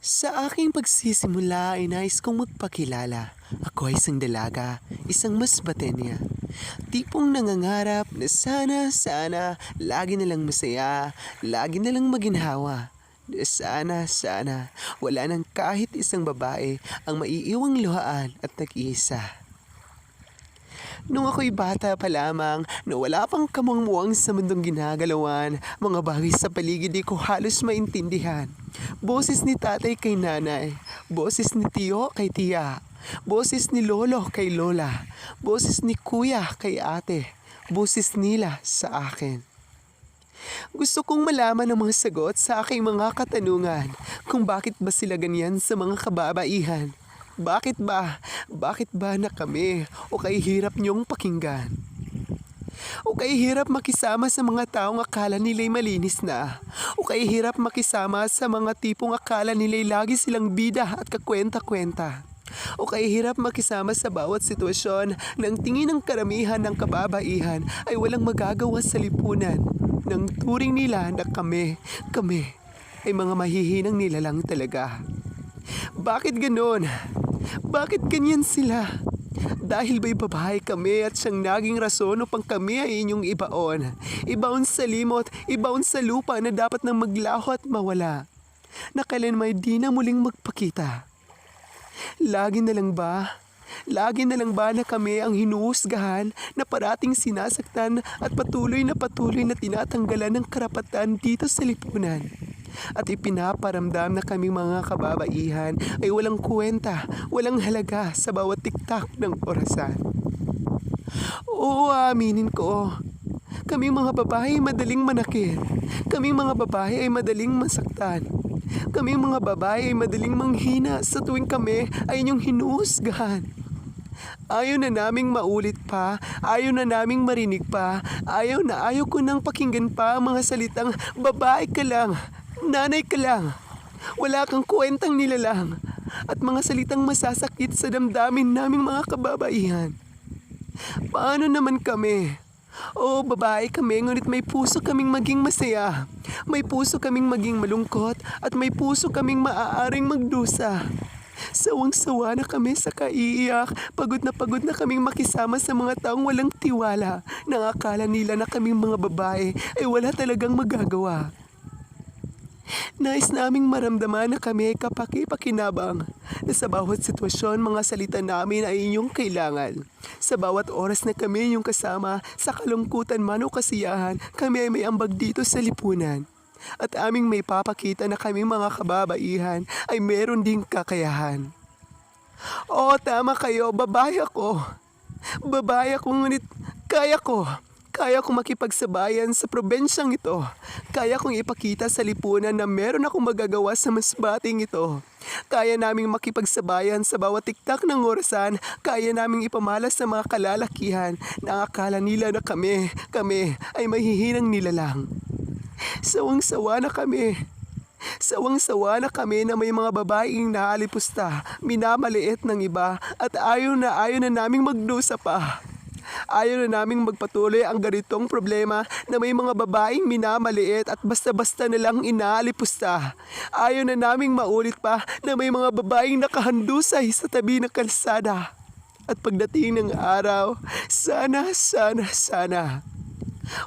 Sa aking pagsisimula ay nais kong magpakilala. Ako ay isang dalaga, isang masbatenya. Tipong nangangarap na sana, lagi na lang masaya, lagi na lang maginhawa. Na sana, wala nang kahit isang babae ang maiiwang luhaan at nag-iisa. Nung ako'y bata pa lamang na wala pang kamangmuang sa mundong ginagalawan, mga bagay sa paligid di ko halos maintindihan. Boses ni tatay kay nanay, boses ni tiyo kay tiya, boses ni lolo kay lola, boses ni kuya kay ate, boses nila sa akin. Gusto kong malaman ang mga sagot sa aking mga katanungan kung bakit ba sila ganyan sa mga kababaihan. Bakit ba? Bakit ba na kami o kay hirap niyong pakinggan? O kay hirap makisama sa mga taong akala nila'y malinis na? O kay hirap makisama sa mga tipong akala nila'y lagi silang bida at kakwenta-kwenta? O kay hirap makisama sa bawat sitwasyon na ang tingin ng karamihan ng kababaihan ay walang magagawa sa lipunan nang turing nila na kami ay mga mahihinang nilalang talaga. Bakit ganon? Bakit ganyan sila? Dahil ba'y babae kami at siyang naging rason upang kami ay inyong ibaon. Ibaon sa limot, ibaon sa lupa na dapat nang maglaho at mawala. Na kailanman di na muling magpakita. Lagi na lang ba? Lagi na lang ba na kami ang hinuhusgahan na parating sinasaktan at patuloy na tinatanggalan ng karapatan dito sa lipunan? At ipinaparamdam na kaming mga kababaihan ay walang kwenta, walang halaga sa bawat tiktak ng orasan. Oo, aaminin ko. Kaming mga babae ay madaling manakit. Kaming mga babae ay madaling masaktan. Kaming mga babae ay madaling manghina sa tuwing kami ay inyong hinuhusgahan. Ayaw na naming maulit pa, ayaw na naming marinig pa, ayaw ko nang pakinggan pa ang mga salitang babae ka lang, nanay ka lang, wala kang kwentang nilalang, at mga salitang masasakit sa damdamin naming mga kababaihan. Paano naman kami? Oo, babae kami, ngunit may puso kaming maging masaya. May puso kaming maging malungkot at may puso kaming maaaring magdusa. Sawang-sawa na kami sa kaiiyak, pagod na kaming makisama sa mga taong walang tiwala, nang akala nila na kaming mga babae ay wala talagang magagawa. Nais naming maramdaman na kami ay kapaki-pakinabang, na sa bawat sitwasyon mga salita namin ay inyong kailangan. Sa bawat oras na kami inyong kasama, sa kalungkutan man o kasiyahan, kami ay may ambag dito sa lipunan. At aming may papakita na kaming mga kababaihan ay meron ding kakayahan. Oo, tama kayo, babae ako. Babae ako ngunit kaya ko. Kaya kong makipagsabayan sa probensyang ito. Kaya kong ipakita sa lipunan na meron akong magagawa sa masbating ito. Kaya naming makipagsabayan sa bawat tiktak ng orasan. Kaya naming ipamalas sa mga kalalakihan na akala nila na kami ay mahihinang nilalang. Sawang-sawa na kami. Sawang-sawa na kami na may mga babaeng naalipusta, minamaliit ng iba at ayaw na naming magdusa pa. Ayaw na naming magpatuloy ang ganitong problema na may mga babaeng minamaliit at basta-basta na lang inaalipusta. Ayaw na naming maulit pa na may mga babaeng nakahandusay sa tabi ng kalsada. At pagdating ng araw, sana,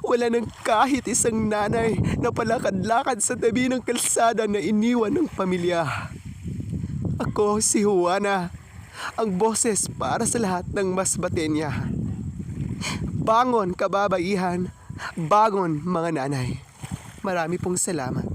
wala nang kahit isang nanay na palakad-lakad sa tabi ng kalsada na iniwan ng pamilya. Ako si Juana, ang boses para sa lahat ng masbatenya. Bangon kababaihan, bangon mga nanay. Marami pong salamat.